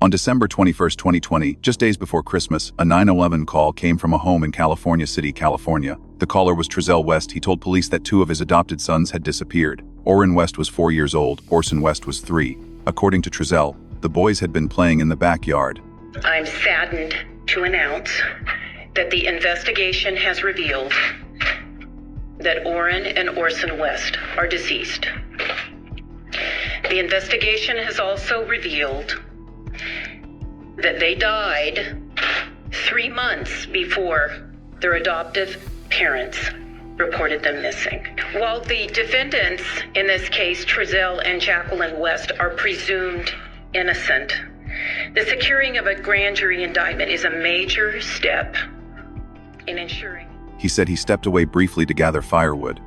On December 21, 2020, just days before Christmas, a 911 call came from a home in California City, California. The caller was Trezell West. He told police that 2 of his adopted sons had disappeared. Orrin West was 4 years old, Orson West was 3. According to Trezell, the boys had been playing in the backyard. I'm saddened to announce that the investigation has revealed that Orrin and Orson West are deceased. The investigation has also revealed that they died 3 months before their adoptive parents reported them missing. While the defendants in this case, Trezell and Jacqueline West, are presumed innocent, the securing of a grand jury indictment is a major step in ensuring. He said he stepped away briefly to gather firewood.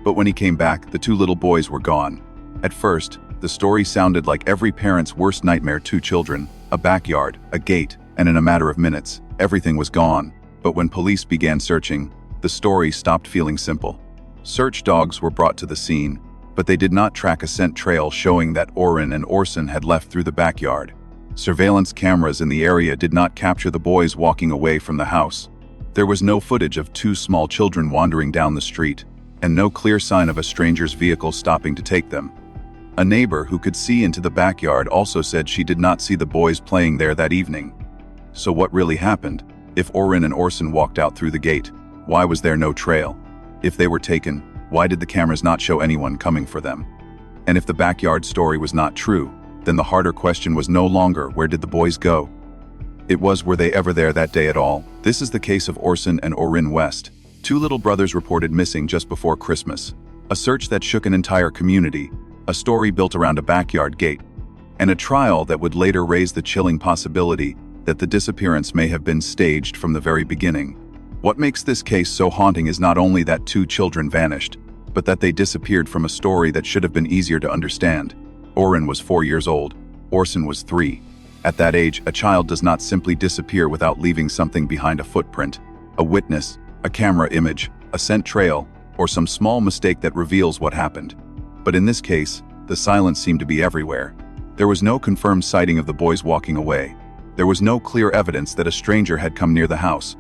But when he came back, the 2 little boys were gone. At first, the story sounded like every parent's worst nightmare: 2 children, a backyard, a gate, and in a matter of minutes, everything was gone. But when police began searching, the story stopped feeling simple. Search dogs were brought to the scene, but they did not track a scent trail showing that Orrin and Orson had left through the backyard. Surveillance cameras in the area did not capture the boys walking away from the house. There was no footage of 2 small children wandering down the street, and no clear sign of a stranger's vehicle stopping to take them. A neighbor who could see into the backyard also said she did not see the boys playing there that evening. So what really happened? If Orrin and Orson walked out through the gate, why was there no trail? If they were taken, why did the cameras not show anyone coming for them? And if the backyard story was not true, then the harder question was no longer where did the boys go? It was, were they ever there that day at all? This is the case of Orson and Orrin West, 2 little brothers reported missing just before Christmas. A search that shook an entire community, a story built around a backyard gate, and a trial that would later raise the chilling possibility that the disappearance may have been staged from the very beginning. What makes this case so haunting is not only that 2 children vanished, but that they disappeared from a story that should have been easier to understand. Orrin was 4 years old, Orson was 3. At that age, a child does not simply disappear without leaving something behind: a footprint, a witness, a camera image, a scent trail, or some small mistake that reveals what happened. But in this case, the silence seemed to be everywhere. There was no confirmed sighting of the boys walking away. There was no clear evidence that a stranger had come near the house.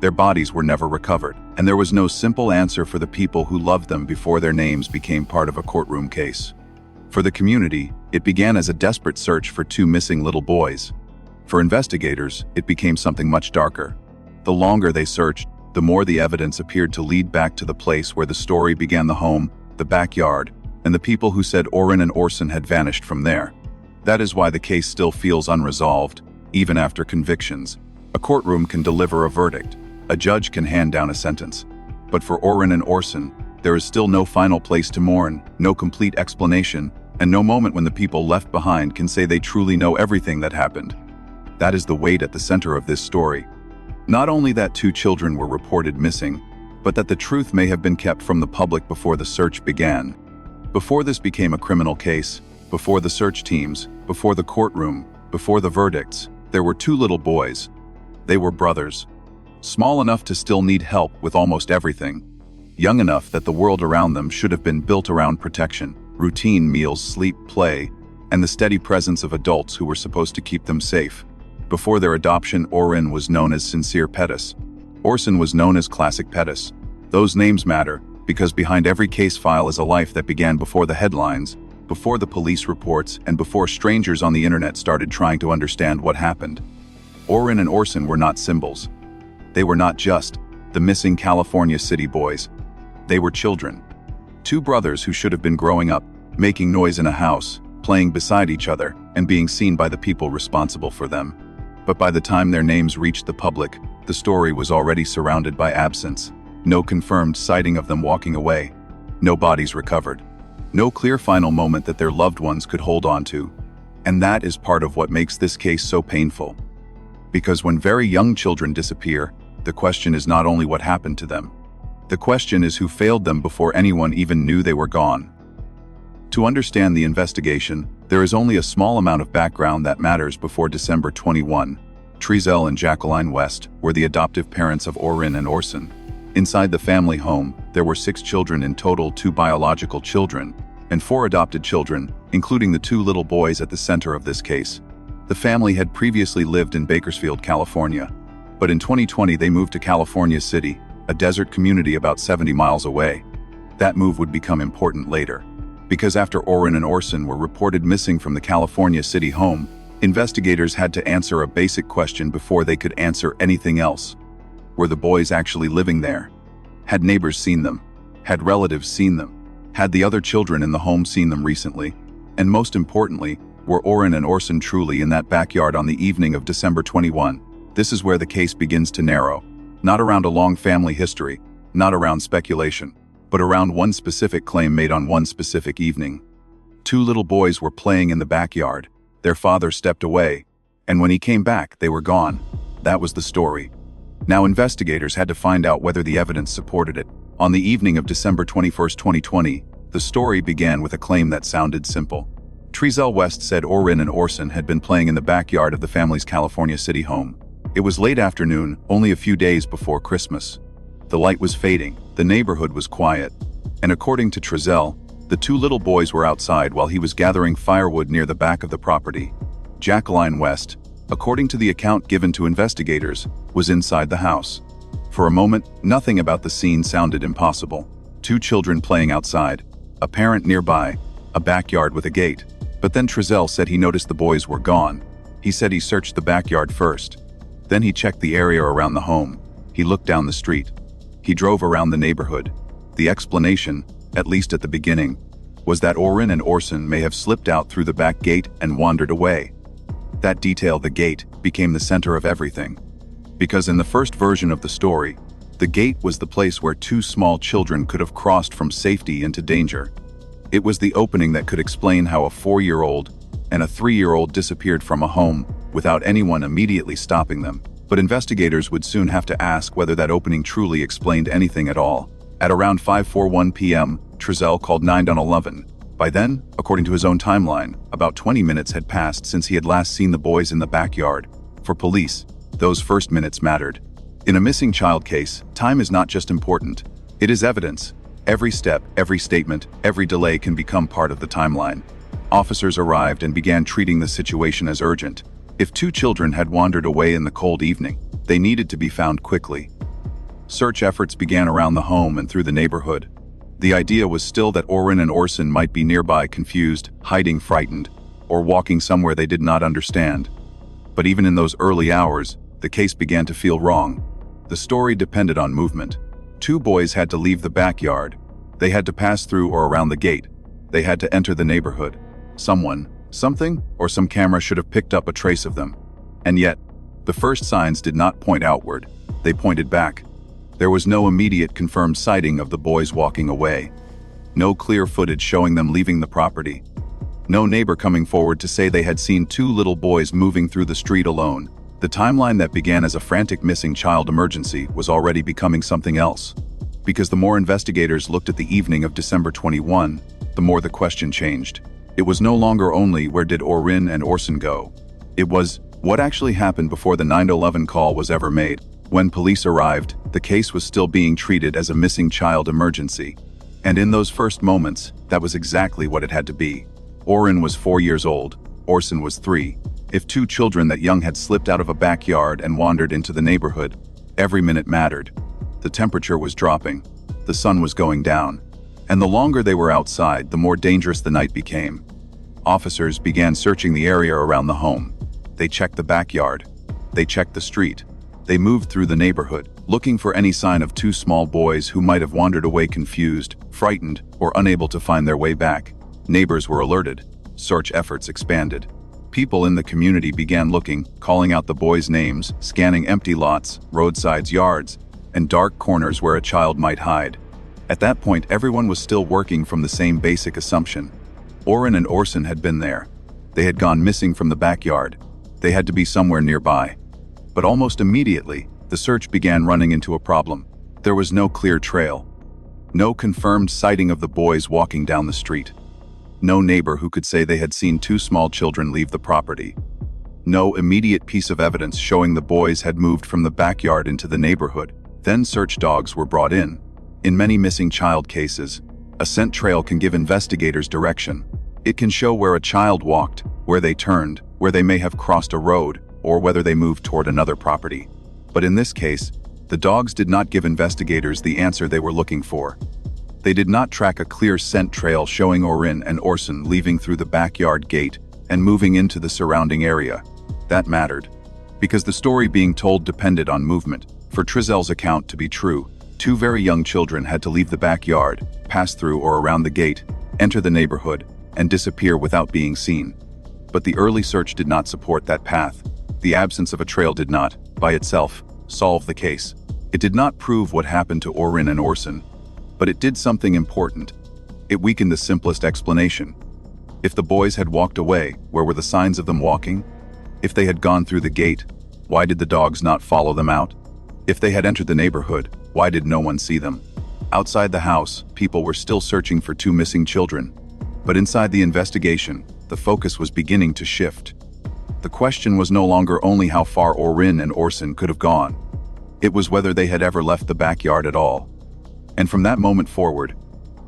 Their bodies were never recovered, and there was no simple answer for the people who loved them before their names became part of a courtroom case. For the community, it began as a desperate search for 2 missing little boys. For investigators, it became something much darker. The longer they searched, the more the evidence appeared to lead back to the place where the story began: the home, the backyard, and the people who said Orrin and Orson had vanished from there. That is why the case still feels unresolved, even after convictions. A courtroom can deliver a verdict. A judge can hand down a sentence. But for Orrin and Orson, there is still no final place to mourn, no complete explanation, and no moment when the people left behind can say they truly know everything that happened. That is the weight at the center of this story. Not only that 2 children were reported missing, but that the truth may have been kept from the public before the search began. Before this became a criminal case, before the search teams, before the courtroom, before the verdicts, there were 2 little boys. They were brothers. Small enough to still need help with almost everything. Young enough that the world around them should have been built around protection, routine meals, sleep, play, and the steady presence of adults who were supposed to keep them safe. Before their adoption, Orrin was known as Sincere Pettis. Orson was known as Classic Pettis. Those names matter, because behind every case file is a life that began before the headlines, before the police reports, and before strangers on the internet started trying to understand what happened. Orrin and Orson were not symbols. They were not just the missing California City boys. They were children. 2 brothers who should have been growing up, making noise in a house, playing beside each other, and being seen by the people responsible for them. But by the time their names reached the public, the story was already surrounded by absence. No confirmed sighting of them walking away. No bodies recovered. No clear final moment that their loved ones could hold on to. And that is part of what makes this case so painful. Because when very young children disappear, the question is not only what happened to them. The question is who failed them before anyone even knew they were gone. To understand the investigation, there is only a small amount of background that matters. Before December 21, Trezell and Jacqueline West were the adoptive parents of Orrin and Orson. Inside the family home, there were 6 children in total: 2 biological children and 4 adopted children, including the 2 little boys at the center of this case. The family had previously lived in Bakersfield, California, but in 2020 they moved to California City, a desert community about 70 miles away. That move would become important later, because after Orrin and Orson were reported missing from the California City home, investigators had to answer a basic question before they could answer anything else. Were the boys actually living there? Had neighbors seen them? Had relatives seen them? Had the other children in the home seen them recently? And most importantly, were Orrin and Orson truly in that backyard on the evening of December 21? This is where the case begins to narrow. Not around a long family history, not around speculation, but around one specific claim made on one specific evening. Two little boys were playing in the backyard. Their father stepped away, and when he came back, they were gone. That was the story. Now investigators had to find out whether the evidence supported it. On the evening of December 21, 2020, the story began with a claim that sounded simple. Trezell West said Orrin and Orson had been playing in the backyard of the family's California City home. It was late afternoon, only a few days before Christmas. The light was fading, the neighborhood was quiet, and according to Trezell, the two little boys were outside while he was gathering firewood near the back of the property. Jacqueline West, according to the account given to investigators, was inside the house. For a moment, nothing about the scene sounded impossible. Two children playing outside, a parent nearby, a backyard with a gate. But then Trezell said he noticed the boys were gone. He said he searched the backyard first. Then he checked the area around the home. He looked down the street. He drove around the neighborhood. The explanation, at least at the beginning, was that Orrin and Orson may have slipped out through the back gate and wandered away. That detail, the gate, became the center of everything. Because in the first version of the story, the gate was the place where two small children could have crossed from safety into danger. It was the opening that could explain how a 4-year-old and a 3-year-old disappeared from a home without anyone immediately stopping them. But investigators would soon have to ask whether that opening truly explained anything at all. At around 5:41 p.m., Trezell called 911. By then, according to his own timeline, about 20 minutes had passed since he had last seen the boys in the backyard. For police, those first minutes mattered. In a missing child case, time is not just important, it is evidence. Every step, every statement, every delay can become part of the timeline. Officers arrived and began treating the situation as urgent. If two children had wandered away in the cold evening, they needed to be found quickly. Search efforts began around the home and through the neighborhood. The idea was still that Orrin and Orson might be nearby, confused, hiding, frightened, or walking somewhere they did not understand. But even in those early hours, the case began to feel wrong. The story depended on movement. Two boys had to leave the backyard. They had to pass through or around the gate. They had to enter the neighborhood. Someone, something, or some camera should have picked up a trace of them. And yet, the first signs did not point outward. They pointed back. There was no immediate confirmed sighting of the boys walking away. No clear footage showing them leaving the property. No neighbor coming forward to say they had seen two little boys moving through the street alone. The timeline that began as a frantic missing child emergency was already becoming something else. Because the more investigators looked at the evening of December 21, the more the question changed. It was no longer only where did Orrin and Orson go. It was what actually happened before the 911 call was ever made. When police arrived, the case was still being treated as a missing child emergency. And in those first moments, that was exactly what it had to be. Orrin was 4 years old, Orson was 3. If two children that young had slipped out of a backyard and wandered into the neighborhood, every minute mattered. The temperature was dropping, the sun was going down, and the longer they were outside, the more dangerous the night became. Officers began searching the area around the home. They checked the backyard. They checked the street. They moved through the neighborhood, looking for any sign of two small boys who might have wandered away confused, frightened, or unable to find their way back. Neighbors were alerted. Search efforts expanded. People in the community began looking, calling out the boys' names, scanning empty lots, roadsides, yards, and dark corners where a child might hide. At that point, everyone was still working from the same basic assumption. Orrin and Orson had been there. They had gone missing from the backyard. They had to be somewhere nearby. But almost immediately, the search began running into a problem. There was no clear trail. No confirmed sighting of the boys walking down the street. No neighbor who could say they had seen two small children leave the property. No immediate piece of evidence showing the boys had moved from the backyard into the neighborhood. Then search dogs were brought in. In many missing child cases, a scent trail can give investigators direction. It can show where a child walked, where they turned, where they may have crossed a road, or whether they moved toward another property. But in this case, the dogs did not give investigators the answer they were looking for. They did not track a clear scent trail showing Orrin and Orson leaving through the backyard gate and moving into the surrounding area. That mattered, because the story being told depended on movement. For Trezell's account to be true, two very young children had to leave the backyard, pass through or around the gate, enter the neighborhood, and disappear without being seen. But the early search did not support that path. The absence of a trail did not, by itself, solve the case. It did not prove what happened to Orrin and Orson, but it did something important. It weakened the simplest explanation. If the boys had walked away, where were the signs of them walking? If they had gone through the gate, why did the dogs not follow them out? If they had entered the neighborhood, why did no one see them? Outside the house, people were still searching for two missing children. But inside the investigation, the focus was beginning to shift. The question was no longer only how far Orrin and Orson could have gone. It was whether they had ever left the backyard at all. And from that moment forward,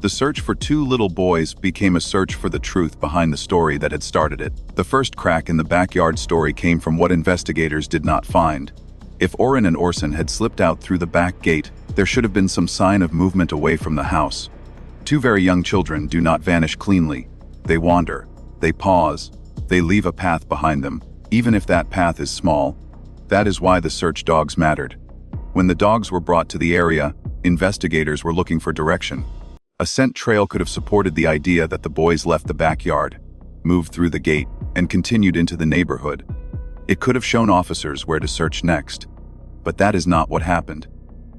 the search for two little boys became a search for the truth behind the story that had started it. The first crack in the backyard story came from what investigators did not find. If Orrin and Orson had slipped out through the back gate, there should have been some sign of movement away from the house. Two very young children do not vanish cleanly. They wander, they pause, they leave a path behind them, even if that path is small. That is why the search dogs mattered. When the dogs were brought to the area, investigators were looking for direction. A scent trail could have supported the idea that the boys left the backyard, moved through the gate, and continued into the neighborhood. It could have shown officers where to search next. But that is not what happened.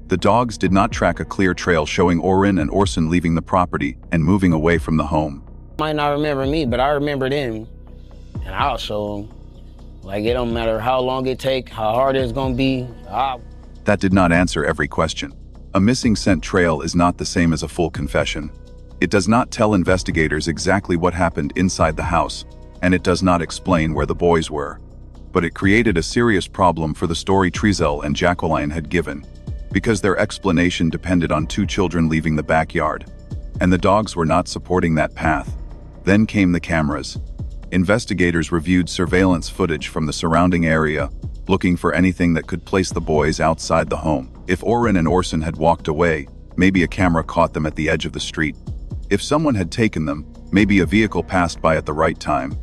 The dogs did not track a clear trail showing Orrin and Orson leaving the property and moving away from the home. Might not remember me, but I remember them, and I'll show them. Like, it don't matter how long it take, how hard it's gonna be. That did not answer every question. A missing scent trail is not the same as a full confession. It does not tell investigators exactly what happened inside the house, and it does not explain where the boys were. But it created a serious problem for the story Trezell and Jacqueline had given, because their explanation depended on two children leaving the backyard, and the dogs were not supporting that path. Then came the cameras. Investigators reviewed surveillance footage from the surrounding area, looking for anything that could place the boys outside the home. If Orrin and Orson had walked away, maybe a camera caught them at the edge of the street. If someone had taken them, maybe a vehicle passed by at the right time.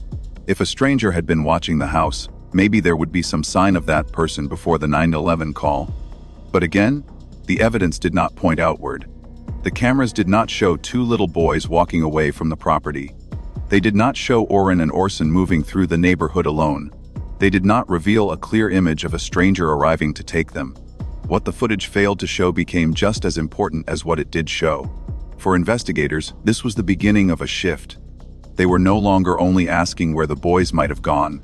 If a stranger had been watching the house, maybe there would be some sign of that person before the 911 call. But again, the evidence did not point outward. The cameras did not show two little boys walking away from the property. They did not show Orrin and Orson moving through the neighborhood alone. They did not reveal a clear image of a stranger arriving to take them. What the footage failed to show became just as important as what it did show. For investigators, this was the beginning of a shift. They were no longer only asking where the boys might have gone.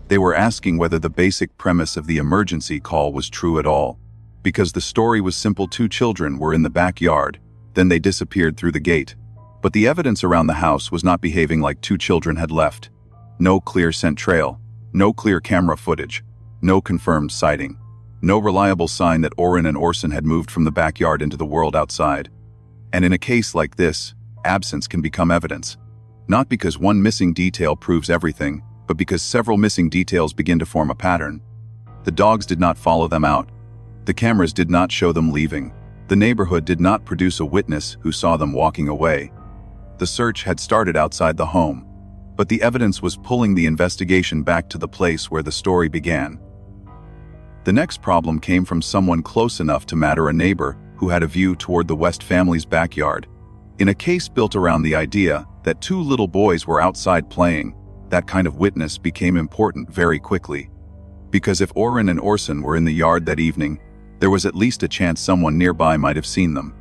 They were asking whether the basic premise of the emergency call was true at all. Because the story was simple: two children were in the backyard, then they disappeared through the gate. But the evidence around the house was not behaving like two children had left. No clear scent trail, no clear camera footage, no confirmed sighting, no reliable sign that Orrin and Orson had moved from the backyard into the world outside. And in a case like this, absence can become evidence. Not because one missing detail proves everything, but because several missing details begin to form a pattern. The dogs did not follow them out. The cameras did not show them leaving. The neighborhood did not produce a witness who saw them walking away. The search had started outside the home, but the evidence was pulling the investigation back to the place where the story began. The next problem came from someone close enough to matter: a neighbor who had a view toward the West family's backyard. In a case built around the idea that two little boys were outside playing, that kind of witness became important very quickly. Because if Orrin and Orson were in the yard that evening, there was at least a chance someone nearby might have seen them.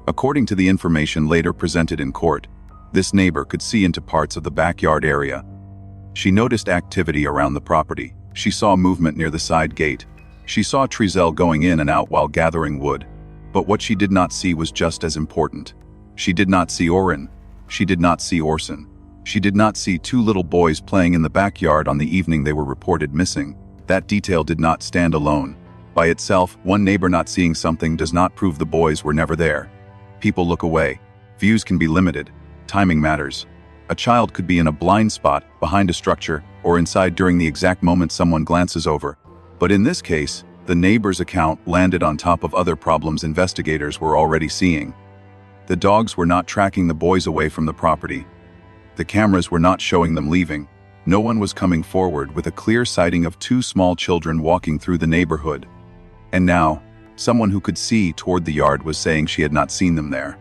According to the information later presented in court, this neighbor could see into parts of the backyard area. She noticed activity around the property. She saw movement near the side gate. She saw Trezell going in and out while gathering wood. But what she did not see was just as important. She did not see Orrin. She did not see Orson. She did not see two little boys playing in the backyard on the evening they were reported missing. That detail did not stand alone. By itself, one neighbor not seeing something does not prove the boys were never there. People look away. Views can be limited. Timing matters. A child could be in a blind spot behind a structure or inside during the exact moment someone glances over. But in this case, the neighbor's account landed on top of other problems investigators were already seeing. The dogs were not tracking the boys away from the property. The cameras were not showing them leaving. No one was coming forward with a clear sighting of two small children walking through the neighborhood. And now, someone who could see toward the yard was saying she had not seen them there.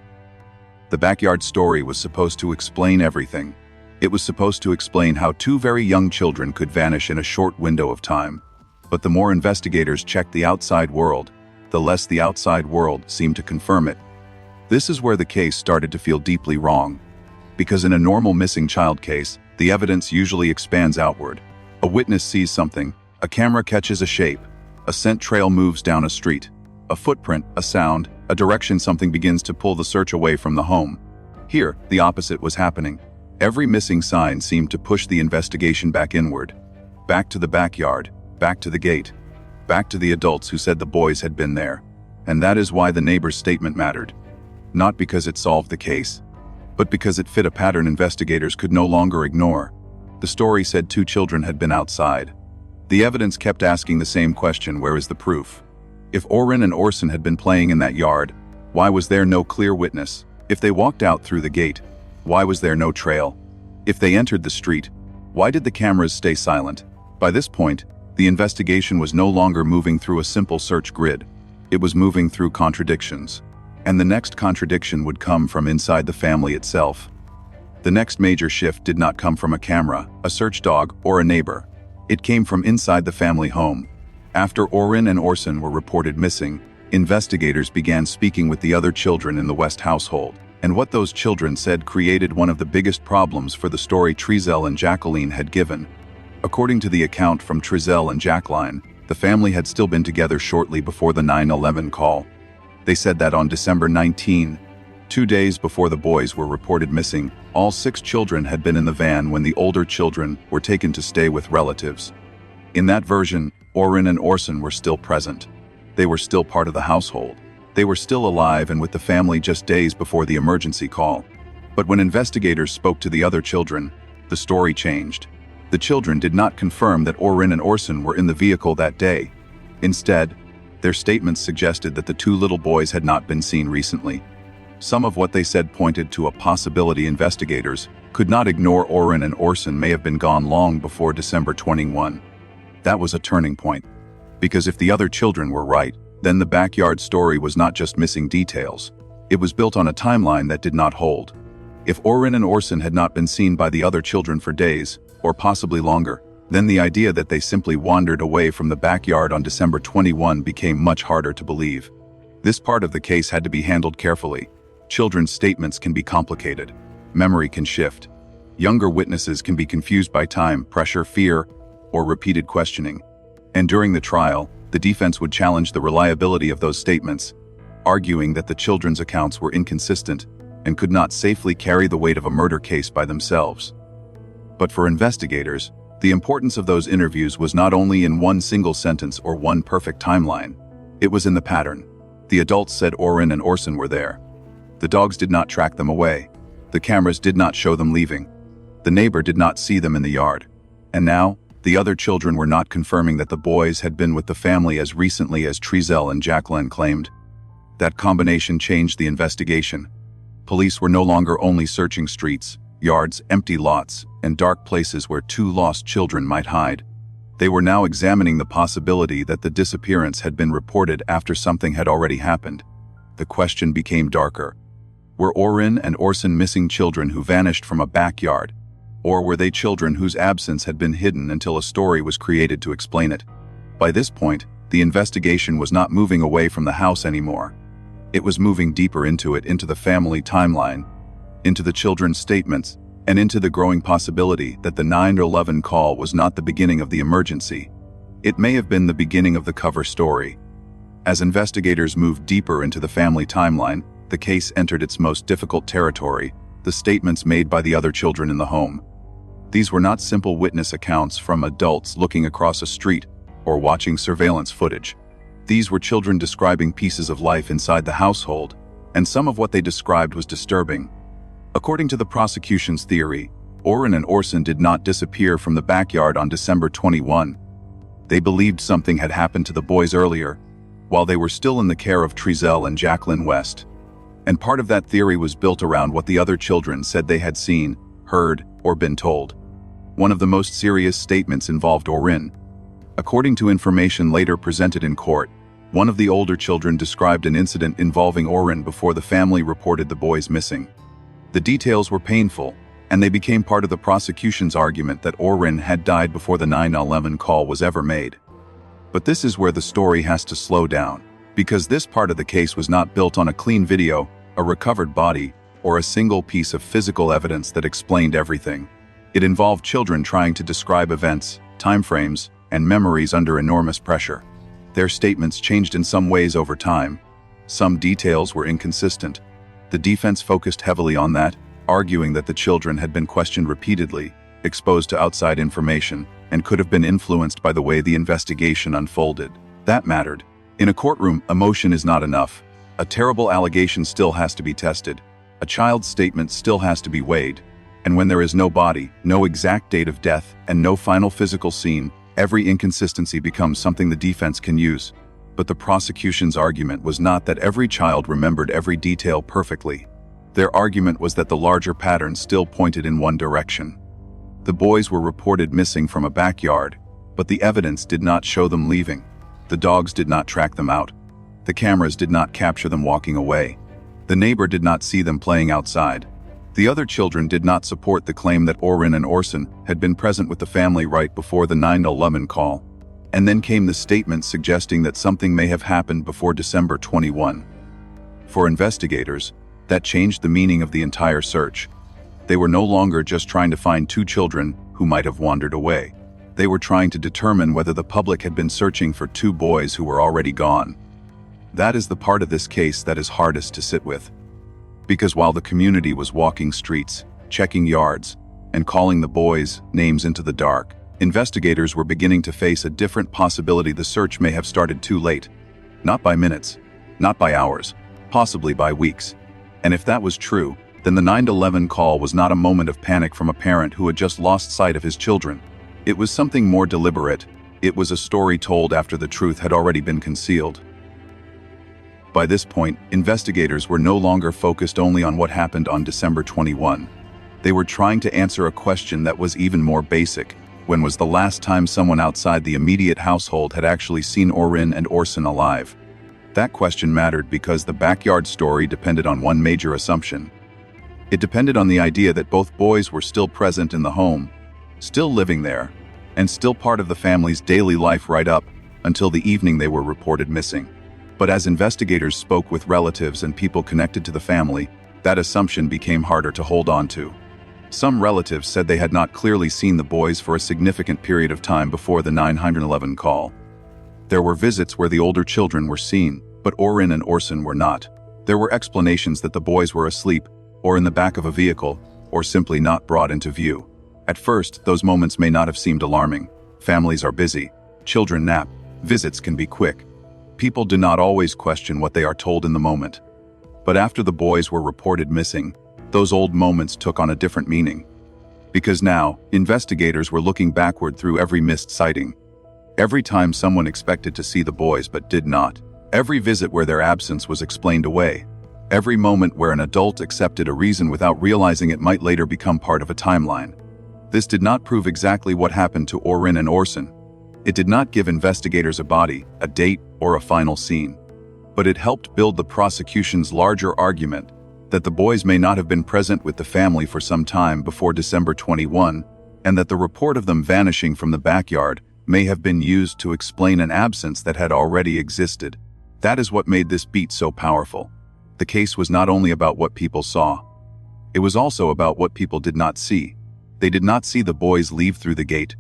The backyard story was supposed to explain everything. It was supposed to explain how two very young children could vanish in a short window of time. But the more investigators checked the outside world, the less the outside world seemed to confirm it. This is where the case started to feel deeply wrong. Because in a normal missing child case, the evidence usually expands outward. A witness sees something, a camera catches a shape, a scent trail moves down a street, a footprint, a sound, a direction, something begins to pull the search away from the home. Here, the opposite was happening. Every missing sign seemed to push the investigation back inward. Back to the backyard, back to the gate, back to the adults who said the boys had been there. And that is why the neighbor's statement mattered. Not because it solved the case, but because it fit a pattern investigators could no longer ignore. The story said two children had been outside. The evidence kept asking the same question: where is the proof? If Orrin and Orson had been playing in that yard, why was there no clear witness? If they walked out through the gate, why was there no trail? If they entered the street, why did the cameras stay silent? By this point, the investigation was no longer moving through a simple search grid. It was moving through contradictions. And the next contradiction would come from inside the family itself. The next major shift did not come from a camera, a search dog, or a neighbor. It came from inside the family home. After Orrin and Orson were reported missing, investigators began speaking with the other children in the West household. And what those children said created one of the biggest problems for the story Trezell and Jacqueline had given. According to the account from Trezell and Jacqueline, the family had still been together shortly before the 9/11 call. They said that on December 19, 2 days before the boys were reported missing, all 6 children had been in the van when the older children were taken to stay with relatives. In that version, Orrin and Orson were still present. They were still part of the household. They were still alive and with the family just days before the emergency call. But when investigators spoke to the other children, the story changed. The children did not confirm that Orrin and Orson were in the vehicle that day. Instead, their statements suggested that the two little boys had not been seen recently. Some of what they said pointed to a possibility investigators could not ignore. Orrin and Orson may have been gone long before December 21. That was a turning point. Because if the other children were right, then the backyard story was not just missing details. It was built on a timeline that did not hold. If Orrin and Orson had not been seen by the other children for days, or possibly longer, then the idea that they simply wandered away from the backyard on December 21 became much harder to believe. This part of the case had to be handled carefully. Children's statements can be complicated. Memory can shift. Younger witnesses can be confused by time, pressure, fear, or repeated questioning. And during the trial, the defense would challenge the reliability of those statements, arguing that the children's accounts were inconsistent and could not safely carry the weight of a murder case by themselves. But for investigators, the importance of those interviews was not only in one single sentence or one perfect timeline. It was in the pattern. The adults said Orrin and Orson were there. The dogs did not track them away. The cameras did not show them leaving. The neighbor did not see them in the yard. And now, the other children were not confirming that the boys had been with the family as recently as Trezell and Jacqueline claimed. That combination changed the investigation. Police were no longer only searching streets, yards, empty lots, and dark places where two lost children might hide. They were now examining the possibility that the disappearance had been reported after something had already happened. The question became darker. Were Orrin and Orson missing children who vanished from a backyard? Or were they children whose absence had been hidden until a story was created to explain it? By this point, the investigation was not moving away from the house anymore. It was moving deeper into it, into the family timeline, into the children's statements, and into the growing possibility that the 9/11 call was not the beginning of the emergency. It may have been the beginning of the cover story. As investigators moved deeper into the family timeline, the case entered its most difficult territory, the statements made by the other children in the home. These were not simple witness accounts from adults looking across a street or watching surveillance footage. These were children describing pieces of life inside the household, and some of what they described was disturbing. According to the prosecution's theory, Orrin and Orson did not disappear from the backyard on December 21. They believed something had happened to the boys earlier, while they were still in the care of Trezell and Jacqueline West. And part of that theory was built around what the other children said they had seen, heard, or been told. One of the most serious statements involved Orrin. According to information later presented in court, one of the older children described an incident involving Orrin before the family reported the boys missing. The details were painful, and they became part of the prosecution's argument that Orrin had died before the 911 call was ever made. But this is where the story has to slow down, because this part of the case was not built on a clean video, a recovered body, or a single piece of physical evidence that explained everything. It involved children trying to describe events, timeframes, and memories under enormous pressure. Their statements changed in some ways over time. Some details were inconsistent. The defense focused heavily on that, arguing that the children had been questioned repeatedly, exposed to outside information, and could have been influenced by the way the investigation unfolded. That mattered. In a courtroom, emotion is not enough. A terrible allegation still has to be tested. A child's statement still has to be weighed. And when there is no body, no exact date of death, and no final physical scene, every inconsistency becomes something the defense can use. But the prosecution's argument was not that every child remembered every detail perfectly. Their argument was that the larger pattern still pointed in one direction. The boys were reported missing from a backyard, but the evidence did not show them leaving. The dogs did not track them out. The cameras did not capture them walking away. The neighbor did not see them playing outside. The other children did not support the claim that Orrin and Orson had been present with the family right before the 911 call. And then came the statement suggesting that something may have happened before December 21. For investigators, that changed the meaning of the entire search. They were no longer just trying to find two children who might have wandered away. They were trying to determine whether the public had been searching for two boys who were already gone. That is the part of this case that is hardest to sit with. Because while the community was walking streets, checking yards, and calling the boys' names into the dark, investigators were beginning to face a different possibility: the search may have started too late. Not by minutes, not by hours, possibly by weeks. And if that was true, then the 911 call was not a moment of panic from a parent who had just lost sight of his children. It was something more deliberate. It was a story told after the truth had already been concealed. By this point, investigators were no longer focused only on what happened on December 21. They were trying to answer a question that was even more basic. When was the last time someone outside the immediate household had actually seen Orrin and Orson alive? That question mattered because the backyard story depended on one major assumption. It depended on the idea that both boys were still present in the home, still living there, and still part of the family's daily life right up until the evening they were reported missing. But as investigators spoke with relatives and people connected to the family, that assumption became harder to hold on to. Some relatives said they had not clearly seen the boys for a significant period of time before the 911 call. There were visits where the older children were seen, but Orrin and Orson were not. There were explanations that the boys were asleep, or in the back of a vehicle, or simply not brought into view. At first, those moments may not have seemed alarming. Families are busy. Children nap. Visits can be quick. People do not always question what they are told in the moment. But after the boys were reported missing, those old moments took on a different meaning. Because now, investigators were looking backward through every missed sighting. Every time someone expected to see the boys but did not. Every visit where their absence was explained away. Every moment where an adult accepted a reason without realizing it might later become part of a timeline. This did not prove exactly what happened to Orrin and Orson. It did not give investigators a body, a date, or a final scene. But it helped build the prosecution's larger argument that the boys may not have been present with the family for some time before December 21, and that the report of them vanishing from the backyard may have been used to explain an absence that had already existed. That is what made this beat so powerful. The case was not only about what people saw. It was also about what people did not see. They did not see the boys leave through the gate.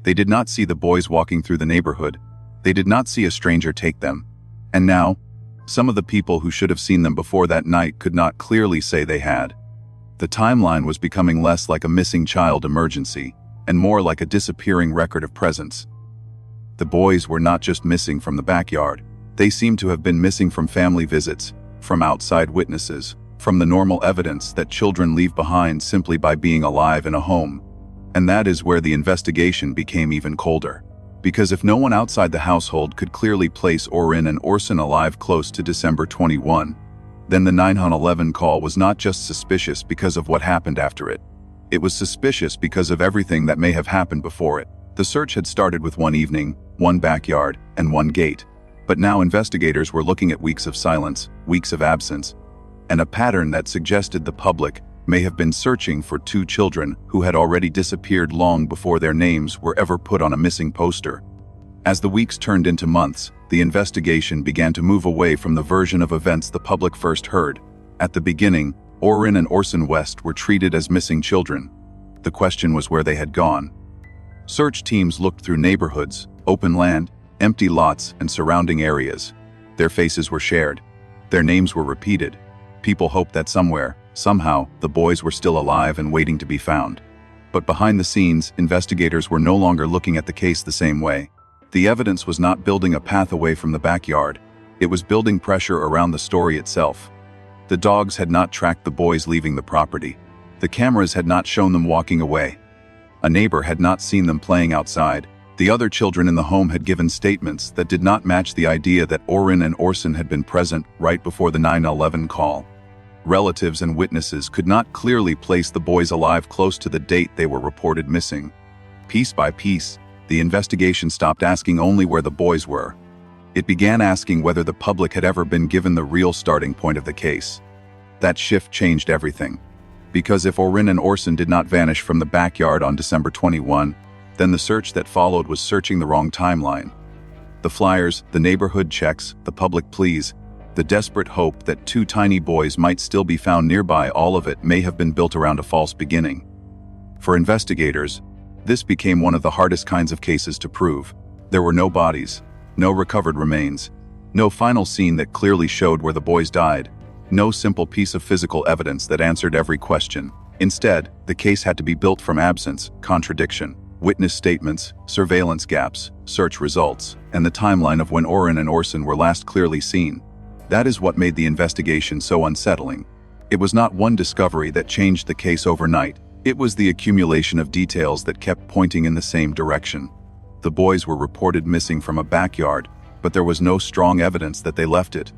They did not see the boys walking through the neighborhood. They did not see a stranger take them. And now, some of the people who should have seen them before that night could not clearly say they had. The timeline was becoming less like a missing child emergency, and more like a disappearing record of presence. The boys were not just missing from the backyard. They seemed to have been missing from family visits, from outside witnesses, from the normal evidence that children leave behind simply by being alive in a home. And that is where the investigation became even colder. Because if no one outside the household could clearly place Orrin and Orson alive close to December 21, then the 911 call was not just suspicious because of what happened after it. It was suspicious because of everything that may have happened before it. The search had started with one evening, one backyard, and one gate. But now investigators were looking at weeks of silence, weeks of absence, and a pattern that suggested the public may have been searching for two children who had already disappeared long before their names were ever put on a missing poster. As the weeks turned into months, the investigation began to move away from the version of events the public first heard. At the beginning, Orrin and Orson West were treated as missing children. The question was where they had gone. Search teams looked through neighborhoods, open land, empty lots, and surrounding areas. Their faces were shared. Their names were repeated. People hoped that somewhere, somehow, the boys were still alive and waiting to be found. But behind the scenes, investigators were no longer looking at the case the same way. The evidence was not building a path away from the backyard. It was building pressure around the story itself. The dogs had not tracked the boys leaving the property. The cameras had not shown them walking away. A neighbor had not seen them playing outside. The other children in the home had given statements that did not match the idea that Orrin and Orson had been present right before the 911 call. Relatives and witnesses could not clearly place the boys alive close to the date they were reported missing. Piece by piece, the investigation stopped asking only where the boys were. It began asking whether the public had ever been given the real starting point of the case. That shift changed everything. Because if Orrin and Orson did not vanish from the backyard on December 21, then the search that followed was searching the wrong timeline. The flyers, the neighborhood checks, the public pleas, the desperate hope that two tiny boys might still be found nearby, all of it may have been built around a false beginning. For investigators, this became one of the hardest kinds of cases to prove. There were no bodies, no recovered remains, no final scene that clearly showed where the boys died, no simple piece of physical evidence that answered every question. Instead, the case had to be built from absence, contradiction, witness statements, surveillance gaps, search results, and the timeline of when Orrin and Orson were last clearly seen. That is what made the investigation so unsettling. It was not one discovery that changed the case overnight. It was the accumulation of details that kept pointing in the same direction. The boys were reported missing from a backyard, but there was no strong evidence that they left it.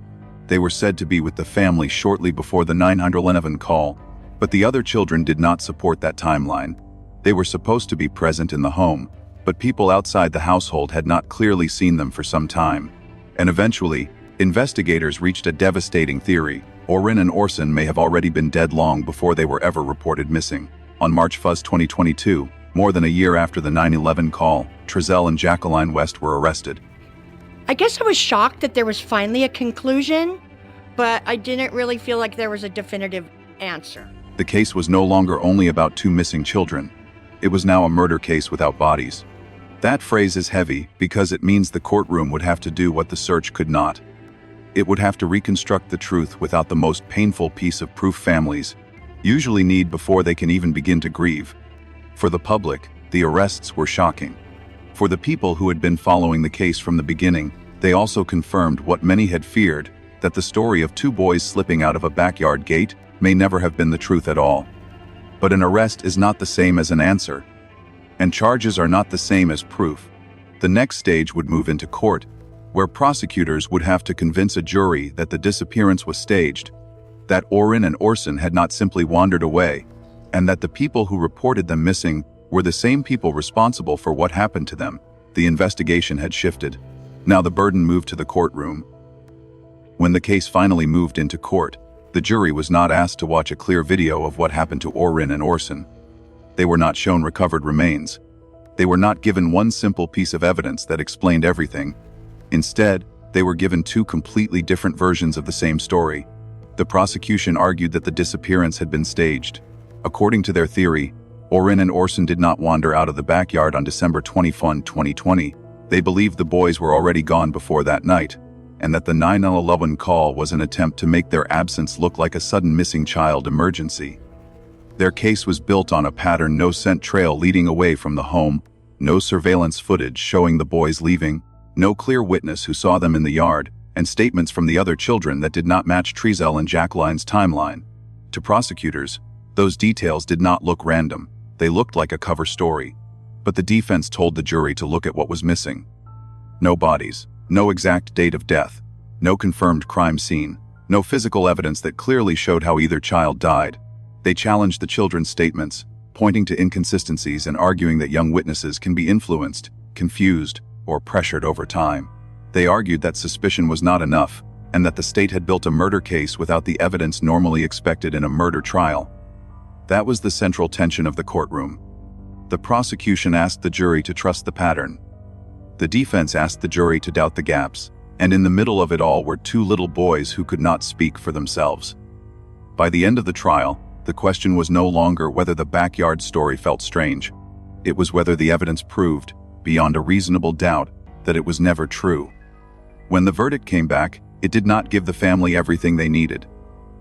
They were said to be with the family shortly before the 911 call, but the other children did not support that timeline. They were supposed to be present in the home, but people outside the household had not clearly seen them for some time. And eventually, investigators reached a devastating theory. Orrin and Orson may have already been dead long before they were ever reported missing. On March 1, 2022, more than a year after the 911 call, Trezell and Trezell West were arrested. I guess I was shocked that there was finally a conclusion, but I didn't really feel like there was a definitive answer. The case was no longer only about two missing children. It was now a murder case without bodies. That phrase is heavy because it means the courtroom would have to do what the search could not. It would have to reconstruct the truth without the most painful piece of proof families usually need before they can even begin to grieve. For the public, the arrests were shocking. For the people who had been following the case from the beginning, they also confirmed what many had feared, that the story of two boys slipping out of a backyard gate may never have been the truth at all. But an arrest is not the same as an answer, and charges are not the same as proof. The next stage would move into court, where prosecutors would have to convince a jury that the disappearance was staged, that Orrin and Orson had not simply wandered away, and that the people who reported them missing were the same people responsible for what happened to them. The investigation had shifted. Now the burden moved to the courtroom. When the case finally moved into court, the jury was not asked to watch a clear video of what happened to Orrin and Orson. They were not shown recovered remains. They were not given one simple piece of evidence that explained everything. Instead, they were given two completely different versions of the same story. The prosecution argued that the disappearance had been staged. According to their theory, Orrin and Orson did not wander out of the backyard on December 21, 2020. They believed the boys were already gone before that night, and that the 911 call was an attempt to make their absence look like a sudden missing child emergency. Their case was built on a pattern: no scent trail leading away from the home, no surveillance footage showing the boys leaving, no clear witness who saw them in the yard, and statements from the other children that did not match Trezell and Jacqueline's timeline. To prosecutors, those details did not look random. They looked like a cover story. But the defense told the jury to look at what was missing. No bodies, no exact date of death, no confirmed crime scene, no physical evidence that clearly showed how either child died. They challenged the children's statements, pointing to inconsistencies and arguing that young witnesses can be influenced, confused, or pressured over time. They argued that suspicion was not enough, and that the state had built a murder case without the evidence normally expected in a murder trial. That was the central tension of the courtroom. The prosecution asked the jury to trust the pattern. The defense asked the jury to doubt the gaps, and in the middle of it all were two little boys who could not speak for themselves. By the end of the trial, the question was no longer whether the backyard story felt strange. It was whether the evidence proved, beyond a reasonable doubt, that it was never true. When the verdict came back, it did not give the family everything they needed.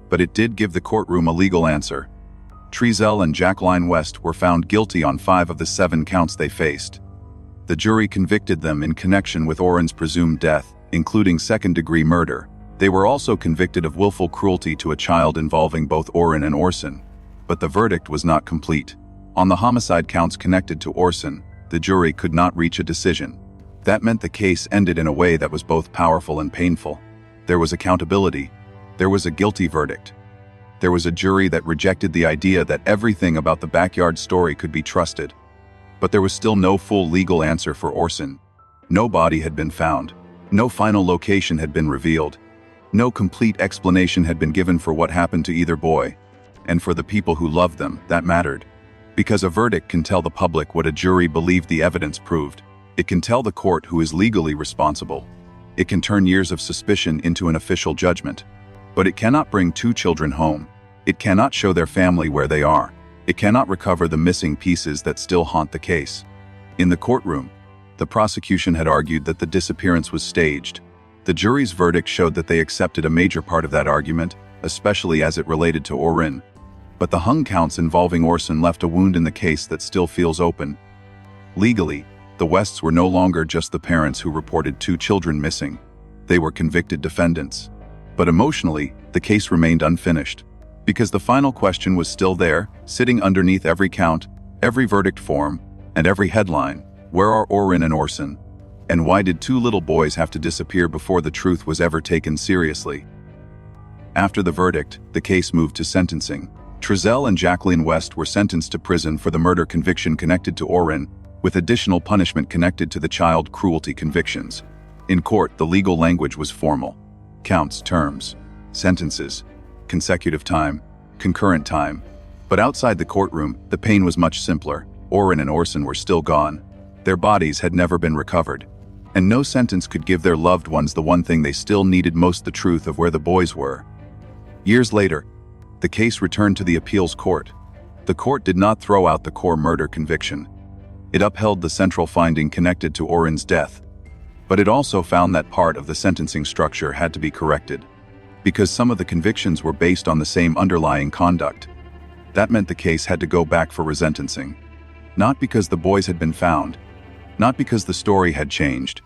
But it did give the courtroom a legal answer. Trezell and Jacqueline West were found guilty on 5 of the 7 counts they faced. The jury convicted them in connection with Orrin's presumed death, including second-degree murder. They were also convicted of willful cruelty to a child involving both Orrin and Orson. But the verdict was not complete. On the homicide counts connected to Orson, the jury could not reach a decision. That meant the case ended in a way that was both powerful and painful. There was accountability. There was a guilty verdict. There was a jury that rejected the idea that everything about the backyard story could be trusted. But there was still no full legal answer for Orson. No body had been found. No final location had been revealed. No complete explanation had been given for what happened to either boy. And for the people who loved them, that mattered. Because a verdict can tell the public what a jury believed the evidence proved. It can tell the court who is legally responsible. It can turn years of suspicion into an official judgment. But it cannot bring 2 children home. It cannot show their family where they are. It cannot recover the missing pieces that still haunt the case. In the courtroom, the prosecution had argued that the disappearance was staged. The jury's verdict showed that they accepted a major part of that argument, especially as it related to Orrin. But the hung counts involving Orson left a wound in the case that still feels open. Legally, the Wests were no longer just the parents who reported 2 children missing. They were convicted defendants. But emotionally, the case remained unfinished. Because the final question was still there, sitting underneath every count, every verdict form, and every headline. Where are Orrin and Orson? And why did 2 little boys have to disappear before the truth was ever taken seriously? After the verdict, the case moved to sentencing. Trezell and Jacqueline West were sentenced to prison for the murder conviction connected to Orrin, with additional punishment connected to the child cruelty convictions. In court, the legal language was formal. Counts, terms, sentences, consecutive time, concurrent time. But outside the courtroom, the pain was much simpler. Orrin and Orson were still gone. Their bodies had never been recovered. And no sentence could give their loved ones the one thing they still needed most, the truth of where the boys were. Years later, the case returned to the appeals court. The court did not throw out the core murder conviction. It upheld the central finding connected to Orrin's death. But it also found that part of the sentencing structure had to be corrected. Because some of the convictions were based on the same underlying conduct. That meant the case had to go back for resentencing. Not because the boys had been found, not because the story had changed,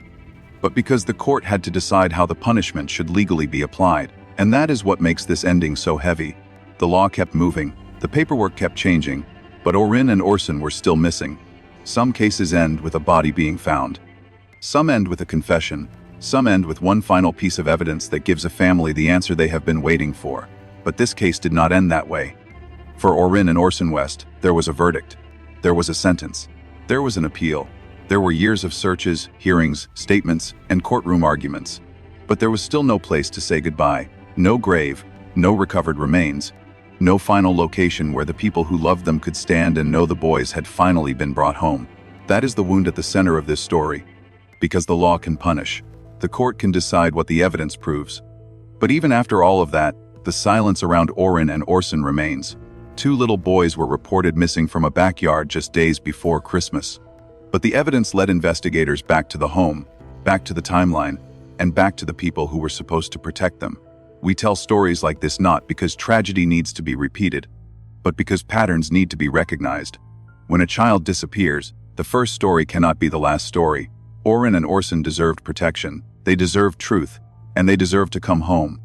but because the court had to decide how the punishment should legally be applied. And that is what makes this ending so heavy. The law kept moving, the paperwork kept changing, but Orrin and Orson were still missing. Some cases end with a body being found. Some end with a confession. Some end with one final piece of evidence that gives a family the answer they have been waiting for. But this case did not end that way. For Orrin and Orson West, there was a verdict. There was a sentence. There was an appeal. There were years of searches, hearings, statements, and courtroom arguments. But there was still no place to say goodbye. No grave, no recovered remains, no final location where the people who loved them could stand and know the boys had finally been brought home. That is the wound at the center of this story. Because the law can punish. The court can decide what the evidence proves. But even after all of that, the silence around Orrin and Orson remains. 2 little boys were reported missing from a backyard just days before Christmas. But the evidence led investigators back to the home, back to the timeline, and back to the people who were supposed to protect them. We tell stories like this not because tragedy needs to be repeated, but because patterns need to be recognized. When a child disappears, the first story cannot be the last story. Orrin and Orson deserved protection. They deserved truth, and they deserved to come home.